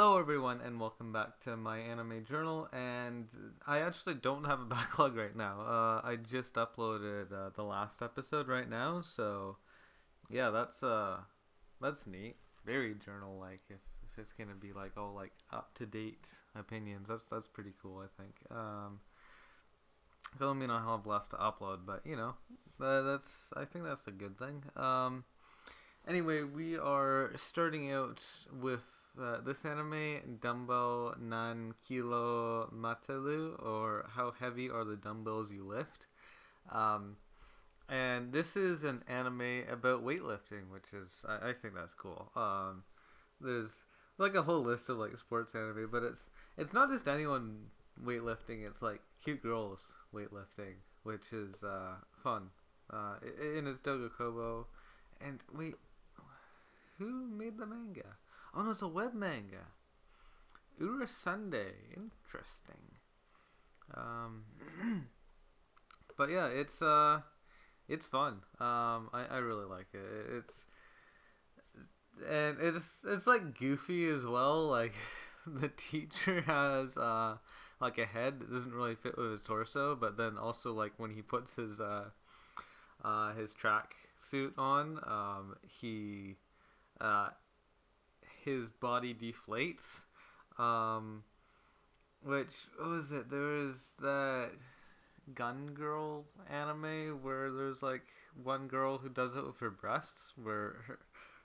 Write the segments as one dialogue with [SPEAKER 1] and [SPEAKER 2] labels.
[SPEAKER 1] Hello everyone and welcome back to my anime journal, and I actually don't have a backlog right now. I just uploaded the last episode right now, so yeah, that's neat. Very journal like if it's gonna be like all like up to date opinions. That's pretty cool, I think. Don't mean I'll have less to upload, but that's I think that's a good thing. Anyway, we are starting out with this anime, Dumbbell Nan Kilo Matelu, or How Heavy Are the Dumbbells You Lift? Um, and this is an anime about weightlifting, which is, I think that's cool. There's like a whole list of like sports anime, but it's not just anyone weightlifting, it's like cute girls weightlifting, which is fun. And it's Doga Kobo. And wait, who made the manga? Oh no, it's a web manga. Ura Sunday. Interesting. But yeah, it's fun. I really like it. It's like goofy as well. Like the teacher has like a head that doesn't really fit with his torso, but then also like when he puts his track suit on, he his body deflates. Which, what was it? There was that Gun Girl anime where there's like one girl who does it with her breasts, where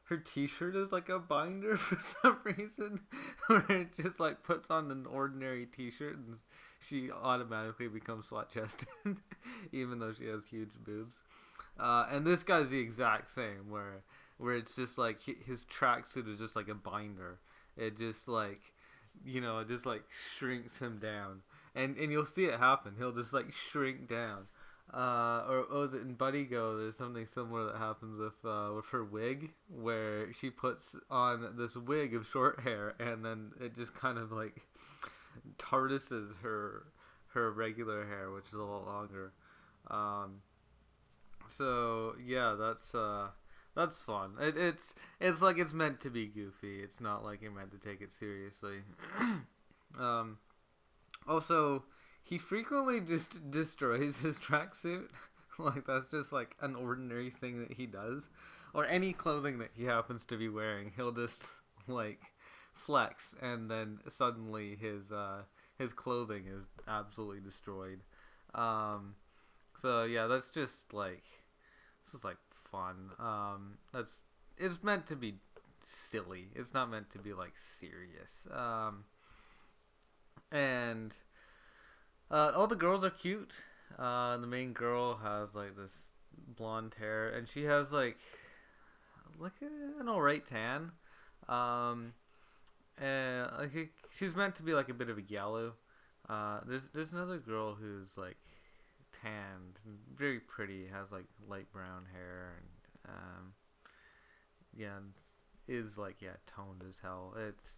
[SPEAKER 1] her t-shirt is like a binder for some reason, where it just like puts on an ordinary t-shirt and she automatically becomes flat chested, even though she has huge boobs. And this guy's the exact same, where it's just like his tracksuit is just like a binder. It just like, it just like shrinks him down, and you'll see it happen. He'll just like shrink down. Or was it in Buddy Go? There's something similar that happens with her wig, where she puts on this wig of short hair, and then it just kind of like tardises her regular hair, which is a lot longer. So yeah, that's fun. It's like it's meant to be goofy. It's not like you're meant to take it seriously. Also, he frequently just destroys his tracksuit. Like that's just like an ordinary thing that he does, or any clothing that he happens to be wearing. He'll just like flex, and then suddenly his clothing is absolutely destroyed. So yeah, that's just like this is like fun. It's meant to be silly. It's not meant to be like serious. And all the girls are cute. The main girl has like this blonde hair, and she has like an alright tan. And like she's meant to be like a bit of a gallo. There's another girl who's like tanned, very pretty, has like light brown hair, and is like toned as hell. It's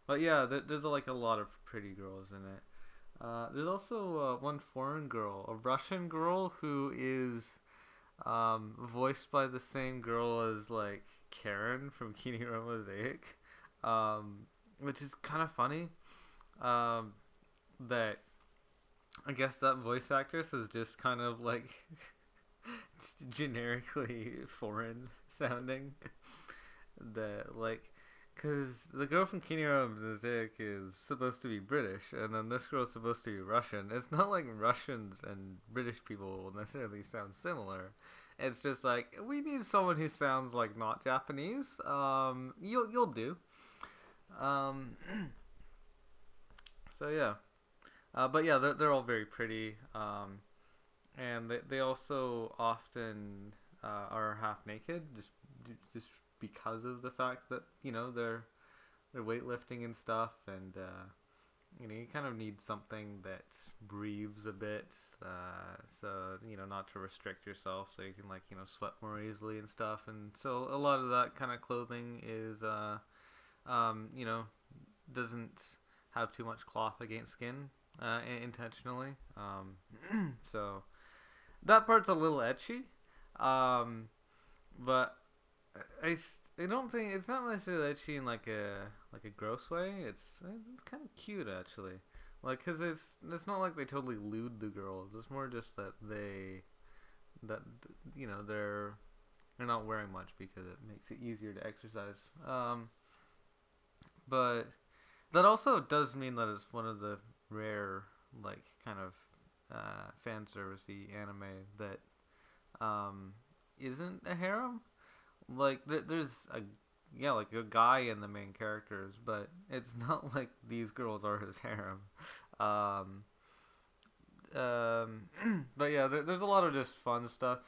[SPEAKER 1] but yeah, there's like a lot of pretty girls in it. There's also one foreign girl, a Russian girl who is voiced by the same girl as like Karen from Kiniro Mosaic, which is kind of funny. That I guess that voice actress is just kind of like generically foreign sounding. That like, cause the girl from Kiniro Mosaic is supposed to be British, and then this girl's supposed to be Russian. It's not like Russians and British people will necessarily sound similar. It's just like we need someone who sounds like not Japanese. You'll do. So yeah. But yeah, they're all very pretty, and they also often are half naked, just because of the fact that they're weightlifting and stuff, and you kind of need something that breathes a bit, so not to restrict yourself, so you can like sweat more easily and stuff, and so a lot of that kind of clothing is doesn't have too much cloth against skin. Intentionally, so that part's a little etchy, but I don't think it's not necessarily ecchi in like a gross way. It's kind of cute actually. Like, cause it's not like they totally lewd the girls. It's more just that that you know they're not wearing much because it makes it easier to exercise. But that also does mean that it's one of the rare like kind of fan servicey anime that isn't a harem. Like there's a like a guy in the main characters, but it's not like these girls are his harem. Um, but yeah, there's a lot of just fun stuff.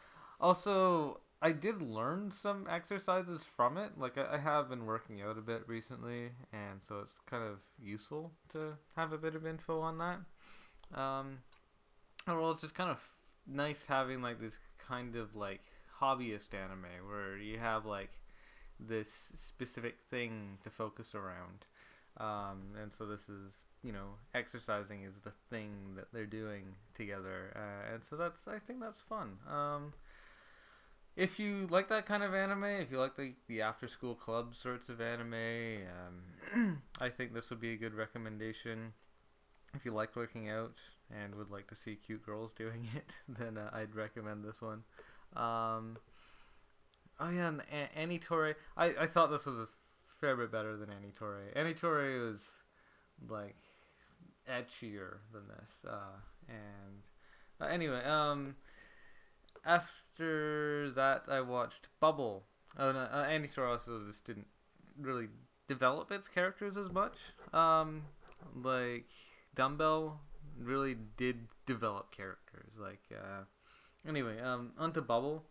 [SPEAKER 1] Also, I did learn some exercises from it. Like I have been working out a bit recently, and so it's kind of useful to have a bit of info on that. Um, Overall, it's just kind of nice having like this kind of like hobbyist anime where you have like this specific thing to focus around. And so this is, exercising is the thing that they're doing together. And so I think that's fun. If you like that kind of anime, if you like the after school club sorts of anime, I think this would be a good recommendation. If you like working out and would like to see cute girls doing it, then I'd recommend this one. Oh yeah, and Anitore. I thought this was a fair bit better than Anitore. Anitore was like edgier than this. And anyway, after that I watched Bubble. Oh no, Anitore also just didn't really develop its characters as much. Like Dumbbell really did develop characters. Anyway, onto Bubble.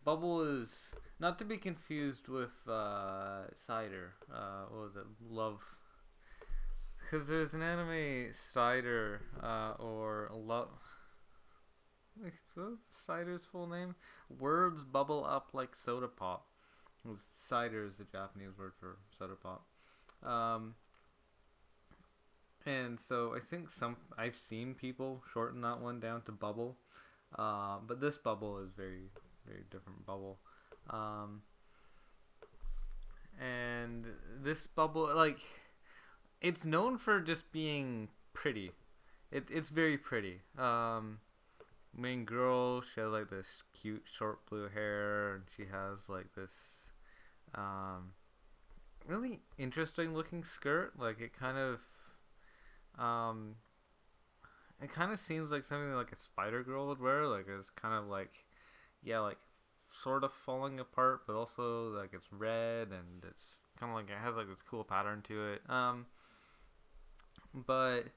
[SPEAKER 1] Bubble is not to be confused with Cider. What was it? Love. Because there's an anime Cider or Love. What was Cider's full name? Words bubble up like soda pop. Cider is the Japanese word for soda pop. And so I think I've seen people shorten that one down to Bubble. But this Bubble is very, very different Bubble. And this Bubble, like, it's known for just being pretty. It's very pretty. Main girl, she has like this cute short blue hair, and she has like this really interesting looking skirt. Like it kind of seems like something like a Spider Girl would wear. Like it's kind of like, yeah, like sort of falling apart, but also like it's red and it's kind of like it has like this cool pattern to it. But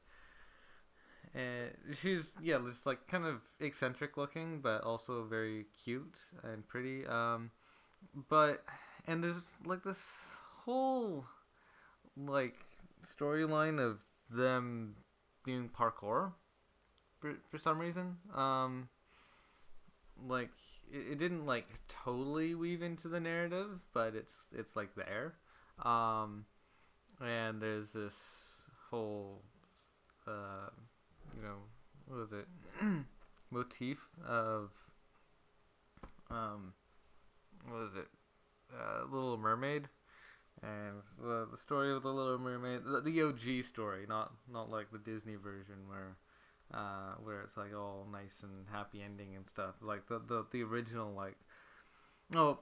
[SPEAKER 1] she's just like kind of eccentric looking, but also very cute and pretty. And there's like this whole like storyline of them doing parkour for some reason. Like it didn't like totally weave into the narrative, but it's like there. And there's this whole what was it? Motif of what was it? Little Mermaid, and the story of the Little Mermaid, the OG story, not like the Disney version where it's like all nice and happy ending and stuff. Like the original, like the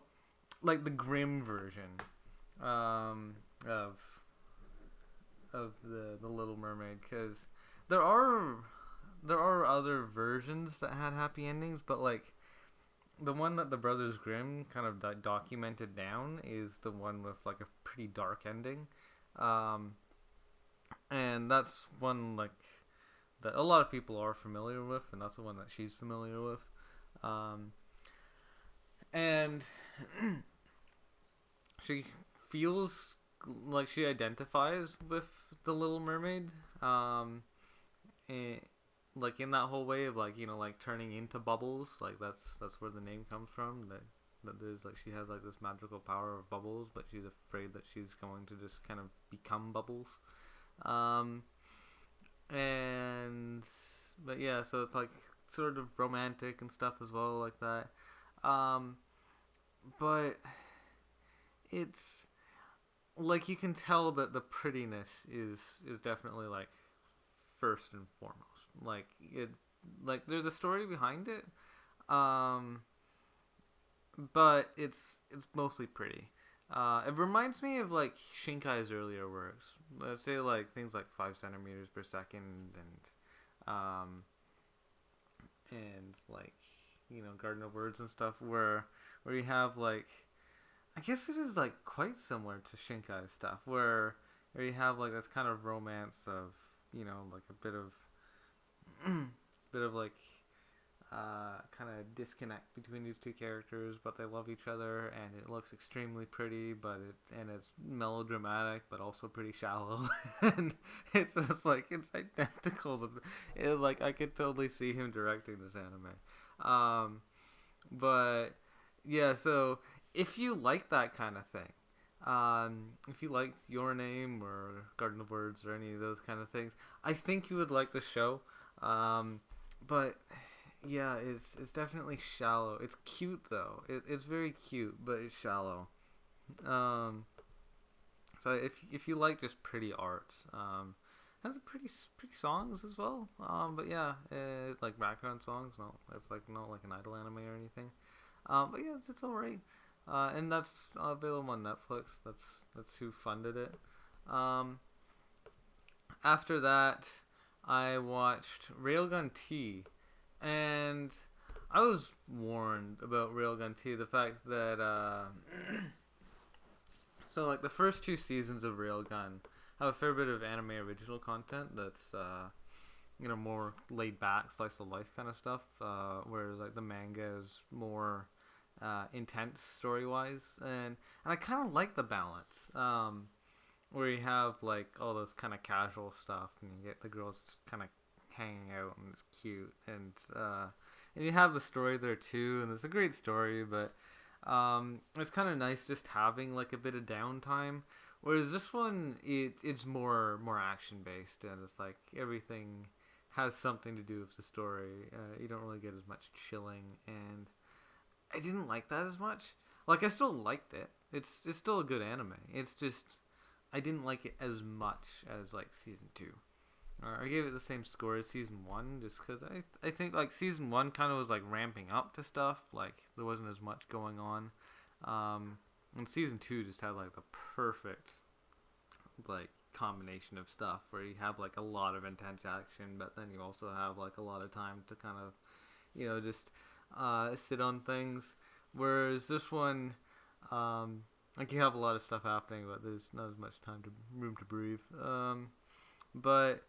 [SPEAKER 1] Grimm version of the Little Mermaid, because there are other versions that had happy endings, but like the one that the Brothers Grimm kind of documented down is the one with like a pretty dark ending, and that's one like that a lot of people are familiar with, and that's the one that she's familiar with, and she feels like she identifies with the Little Mermaid, like in that whole way of like like turning into bubbles. Like that's where the name comes from. That there's like she has like this magical power of bubbles, but she's afraid that she's going to just kind of become bubbles. But yeah, so it's like sort of romantic and stuff as well, like that. But it's like you can tell that the prettiness is definitely like first and foremost. Like it, like there's a story behind it, um, but it's mostly pretty. It reminds me of like Shinkai's earlier works. Let's say like things like 5 centimeters per second um, and like Garden of Words and stuff, where you have like I guess it is like quite similar to Shinkai's stuff, where you have like this kind of romance of like a bit of bit of like kind of disconnect between these two characters, but they love each other, and it looks extremely pretty, it's melodramatic, but also pretty shallow, and it's just like it's identical to, like I could totally see him directing this anime, but yeah, so if you like that kind of thing, if you like Your Name or Garden of Words or any of those kind of things, I think you would like the show, but yeah, it's definitely shallow. It's cute though. It's very cute, but it's shallow. So if you like just pretty art, has a pretty songs as well. But yeah, it's like background songs. No, it's like not like an idol anime or anything. But yeah, it's alright. And that's available on Netflix. That's who funded it. After that, I watched Railgun T. And I was warned about Railgun T, the fact that, so like the first 2 seasons of Railgun have a fair bit of anime original content that's, more laid back, slice of life kind of stuff, whereas like the manga is more, intense story-wise, and I kind of like the balance, where you have like all this kind of casual stuff, and you get the girls just kind of hanging out, and it's cute, and you have the story there too, and it's a great story, but it's kind of nice just having like a bit of downtime, whereas this one it's more action based, and it's like everything has something to do with the story. You don't really get as much chilling, and I didn't like that as much. Like I still liked it. It's still a good anime. It's just I didn't like it as much as like season 2. I gave it the same score as season 1, just because I think like season 1 kind of was like ramping up to stuff, like there wasn't as much going on, and season 2 just had like the perfect like combination of stuff, where you have like a lot of intense action, but then you also have like a lot of time to kind of just sit on things, whereas this one, like you have a lot of stuff happening, but there's not as much room to breathe, but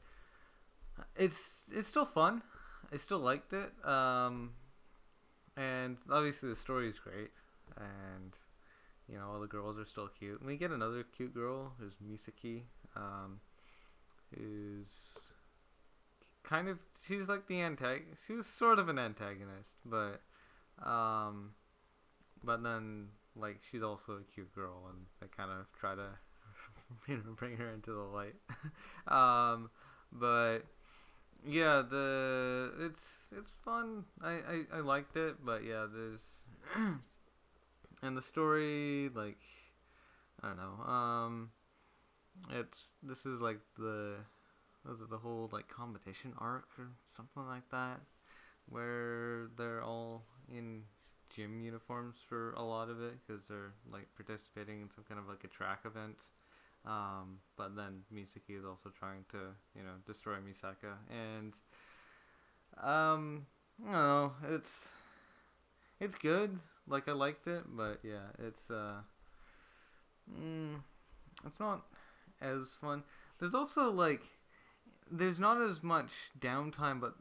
[SPEAKER 1] it's still fun. I still liked it, and obviously the story is great, and all the girls are still cute. And we get another cute girl who's Misaki, who's kind of, she's like the she's sort of an antagonist, but then like she's also a cute girl, and they kind of try to bring her into the light. But yeah, it's fun. I liked it, but yeah, there's and the story, like I don't know. This is like the whole like competition arc or something like that, where they're all in gym uniforms for a lot of it, because they're like participating in some kind of like a track event. But then Misaki is also trying to, destroy Misaka, and I don't know, it's good. Like I liked it, but yeah, it's not as fun. There's also like there's not as much downtime, but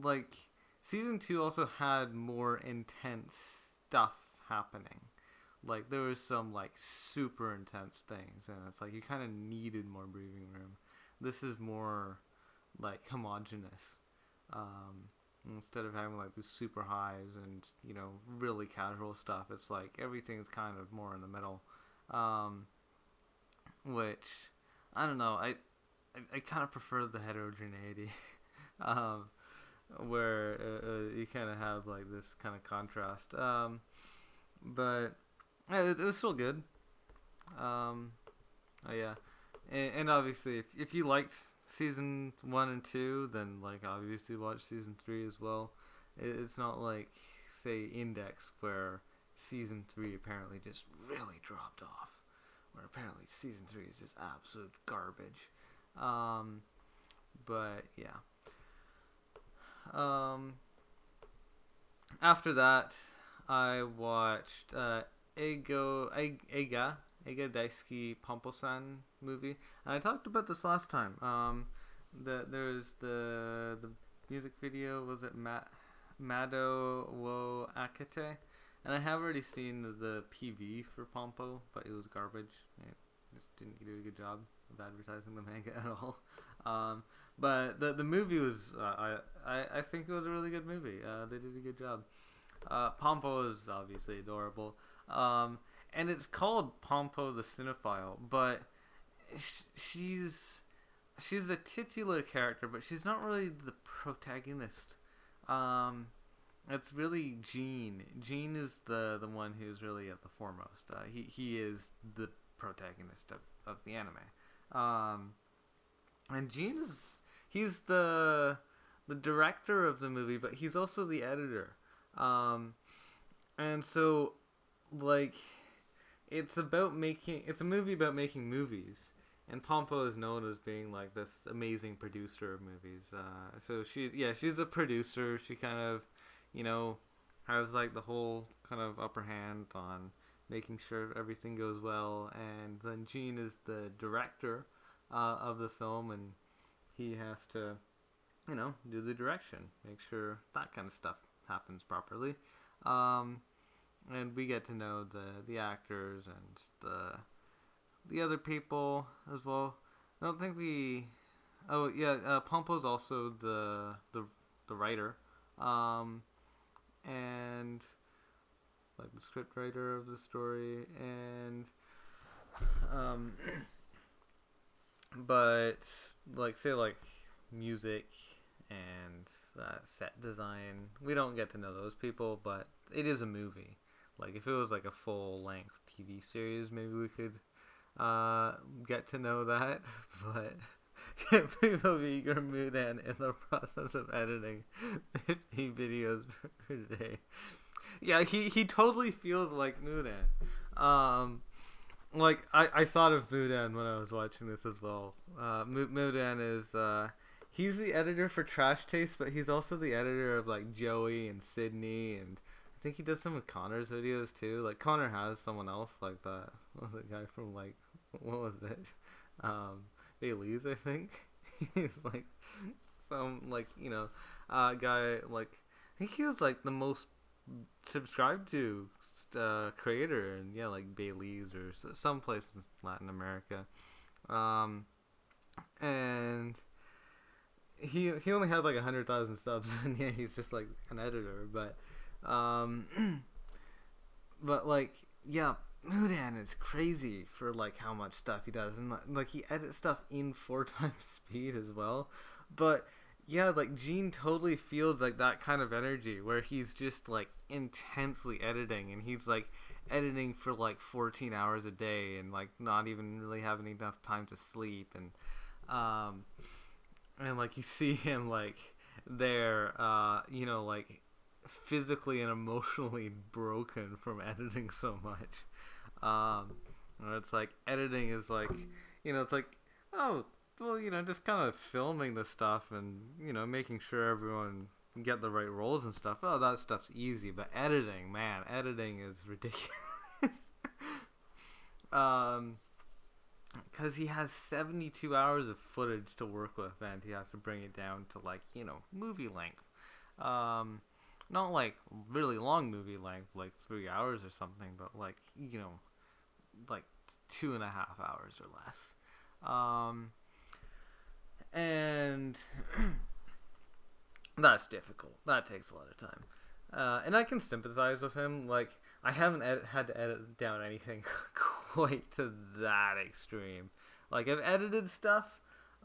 [SPEAKER 1] like season 2 also had more intense stuff happening. Like there was some like super intense things, and it's like you kind of needed more breathing room. This is more like homogenous, instead of having like these super highs and really casual stuff. It's like everything's kind of more in the middle, which I don't know. I kind of prefer the heterogeneity, where you kind of have like this kind of contrast, but. Yeah, it was still good. Oh yeah, and obviously, if you liked season 1 and 2, then like obviously watch season 3 as well. It's not like say Index where season 3 apparently just really dropped off, where apparently season 3 is just absolute garbage. But yeah. After that, I watched Eiga Daisuki Pompo-san movie. And I talked about this last time. There's the music video. Was it Mado wo Akate? And I have already seen the PV for Pompo, but it was garbage. It just didn't do a good job of advertising the manga at all. But the movie was I think it was a really good movie. They did a good job. Pompo is obviously adorable. And it's called Pompo the Cinephile, but she's a titular character, but she's not really the protagonist. It's really Gene. Gene is the one who's really at the foremost. He is the protagonist of the anime. And Gene he's the director of the movie, but he's also the editor. And so like it's a movie about making movies. And Pompo is known as being like this amazing producer of movies. So she's a producer. She kind of, has like the whole kind of upper hand on making sure everything goes well. And then Gene is the director of the film, and he has to, do the direction, make sure that kind of stuff happens properly. And we get to know the actors and the other people as well. I don't think we. Oh yeah, Pompo's also the writer, and like the script writer of the story, and but like say like music and set design, we don't get to know those people, but it is a movie. Like if it was like a full length TV series, maybe we could get to know that, but people be Mudan in the process of editing 50 videos per day. Yeah, he totally feels like Mudan. Like I thought of Mudan when I was watching this as well. Mudan is he's the editor for Trash Taste, but he's also the editor of like Joey and Sydney, and I think he does some of Connor's videos too. Like Connor has someone else like that. What was that guy from like, what was it? Bailey's, I think. He's like some like guy like I think he was like the most subscribed to creator, and yeah, like Bailey's or some place in Latin America. And he only has like 100,000 subs, and yeah, he's just like an editor, but like yeah, Mudan is crazy for like how much stuff he does, and like he edits stuff in 4 times speed as well. But yeah, like Gene totally feels like that kind of energy where he's just like intensely editing, and he's like editing for like 14 hours a day, and like not even really having enough time to sleep, and like you see him like there, like physically and emotionally broken from editing so much. It's like editing is like, it's like, oh, well, just kind of filming the stuff and, making sure everyone can get the right roles and stuff. Oh, that stuff's easy, but editing is ridiculous. Because he has 72 hours of footage to work with, and he has to bring it down to like, movie length. Not like really long movie length, like 3 hours or something, but like, like 2.5 hours or less. And that's difficult. That takes a lot of time. And I can sympathize with him. Like, I haven't had to edit down anything quite to that extreme. Like, I've edited stuff.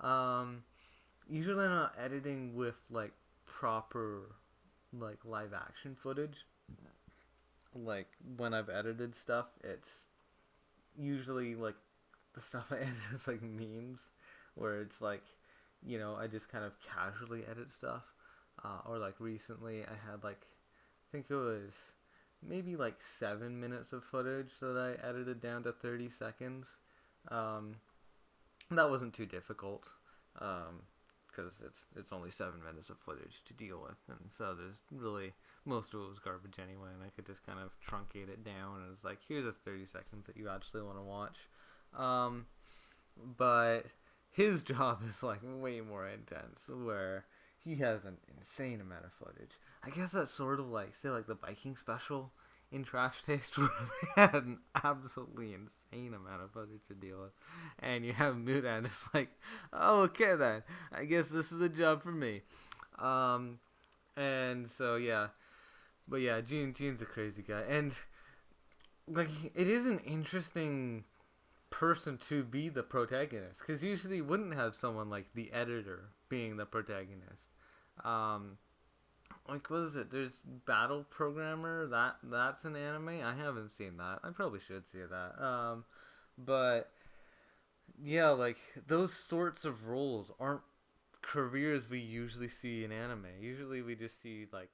[SPEAKER 1] Usually I'm not editing with, like, proper, like, live action footage. Like, when I've edited stuff, it's usually like the stuff I edit is like memes, where it's like, I just kind of casually edit stuff. Or like recently, I had like, I think it was maybe like 7 minutes of footage that I edited down to 30 seconds. Um, that wasn't too difficult, because it's only 7 minutes of footage to deal with, and so there's really, most of it was garbage anyway, and I could just kind of truncate it down, and it's like, here's a 30 seconds that you actually want to watch. But his job is like way more intense, where he has an insane amount of footage. I guess that's sort of like, say, like the biking special in Trash Taste, where they had an absolutely insane amount of footage to deal with, and you have Mudan just like, oh, okay then, I guess this is a job for me. And so yeah, but yeah, Gene's a crazy guy, and like, it is an interesting person to be the protagonist, because usually you wouldn't have someone like the editor being the protagonist. Like, what is it? There's Battle Programmer. That's an anime. I haven't seen that. I probably should see that. But yeah, like, those sorts of roles aren't careers we usually see in anime. Usually we just see like